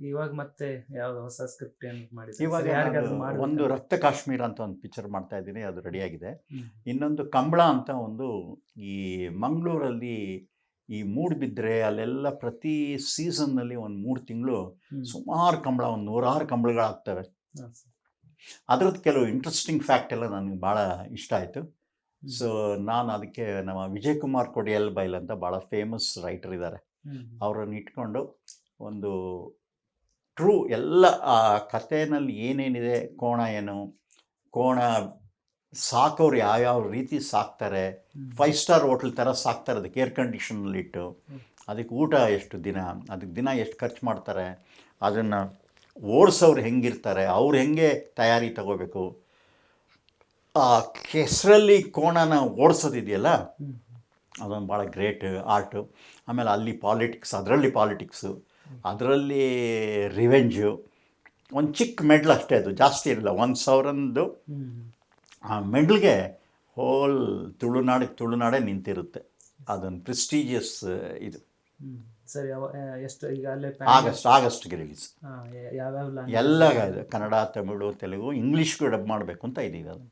ಇವಾಗ ಮತ್ತೆ ಯಾವ್ದು ಹೊಸ ಸ್ಕ್ರಿಪ್ಟ್ ಏನು ಮಾಡಿದ್ರೆ ಇವಾಗ ಯಾರಿಗಾದ್ರೂ ನಾನು ಮಾಡ್ಬೇಕು ಒಂದು ರಕ್ತ ಕಾಶ್ಮೀರ ಅಂತ ಒಂದು ಪಿಕ್ಚರ್ ಮಾಡ್ತಾ ಇದ್ದೀನಿ, ಅದು ರೆಡಿಯಾಗಿದೆ. ಹ್ಮ್. ಇನ್ನೊಂದು ಕಂಬಳ ಅಂತ ಒಂದು ಈ ಮಂಗಳೂರಲ್ಲಿ ಈ ಮೂಡುಬಿದ್ರೆ ಅಲ್ಲೆಲ್ಲ ಪ್ರತಿ ಸೀಸನ್ನಲ್ಲಿ ಒಂದು 3 ತಿಂಗಳು ಹ್ಮ್. ಸುಮಾರು ಕಂಬಳ, ಒಂದು 100 ಕಂಬಳಗಳಾಗ್ತವೆ. ಹಾ, ಸರ್. ಅದ್ರದ್ದು ಕೆಲವು ಇಂಟ್ರೆಸ್ಟಿಂಗ್ ಫ್ಯಾಕ್ಟ್ ಎಲ್ಲ ನನಗೆ ಭಾಳ ಇಷ್ಟ ಆಯಿತು. ಹ್ಮ್. ಸೊ ನಾನು ಅದಕ್ಕೆ ನಮ್ಮ ವಿಜಯ್ ಕುಮಾರ್ ಕೊಡಿಯಲ್ ಬೈಲ್ ಅಂತ ಭಾಳ ಫೇಮಸ್ ರೈಟರ್ ಇದ್ದಾರೆ, ಹ್ಮ್. ಅವರನ್ನು ಇಟ್ಕೊಂಡು ಒಂದು ಟ್ರೂ ಎಲ್ಲ ಆ ಕಥೆಯಲ್ಲಿ ಏನೇನಿದೆ, ಕೋಣ ಏನು, ಕೋಣ ಸಾಕೋರು ಯಾವ್ಯಾವ ರೀತಿ ಸಾಕ್ತಾರೆ, ಹ್ಮ್. 5 ಸ್ಟಾರ್ ಹೋಟ್ಲ್ ಥರ ಸಾಕ್ತಾರೆ, ಅದಕ್ಕೆ ಏರ್ ಕಂಡೀಷನಲ್ಲಿಟ್ಟು, ಹ್ಮ್. ಅದಕ್ಕೆ ಊಟ ಎಷ್ಟು ದಿನ, ಅದಕ್ಕೆ ದಿನ ಎಷ್ಟು ಖರ್ಚು ಮಾಡ್ತಾರೆ, ಅದನ್ನು ಓಡಿಸೋರು ಹೆಂಗಿರ್ತಾರೆ, ಅವ್ರು ಹೆಂಗೆ ತಯಾರಿ ತಗೋಬೇಕು, ಆ ಕೆಸರಲ್ಲಿ ಕೋಣನ ಓಡಿಸೋದಿದೆಯಲ್ಲ ಹ್ಮ್. ಅದೊಂದು ಭಾಳ ಗ್ರೇಟ್ ಆರ್ಟು. ಆಮೇಲೆ ಅಲ್ಲಿ ಪಾಲಿಟಿಕ್ಸ್, ಅದರಲ್ಲಿ ಅದರಲ್ಲಿ ರಿವೆಂಜು. ಒಂದು ಚಿಕ್ಕ ಮೆಡ್ಲ್ ಅಷ್ಟೇ, ಅದು ಜಾಸ್ತಿ ಇರಲ್ಲ, 1,000 ಹ್ಮ್. ಆ ಮೆಡ್ಲ್ಗೆ ಹೋಲ್ ತುಳುನಾಡೇ ನಿಂತಿರುತ್ತೆ. ಅದೊಂದು ಪ್ರೆಸ್ಟೀಜಿಯಸ್ ಇದು. ಹ್ಮ್. ಸರಿ, ಎಷ್ಟು ಈಗ ಅಲ್ಲೇ ಆಗಸ್ಟ್ಗೆ ರಿಲೀಸ್. ಯಾವ್ಯಾವ ಎಲ್ಲ ಕನ್ನಡ, ತಮಿಳು, ತೆಲುಗು, ಇಂಗ್ಲೀಷ್ಗೂ ಡಬ್ ಮಾಡಬೇಕು ಅಂತ ಇದೀವಿ ಅದನ್ನು.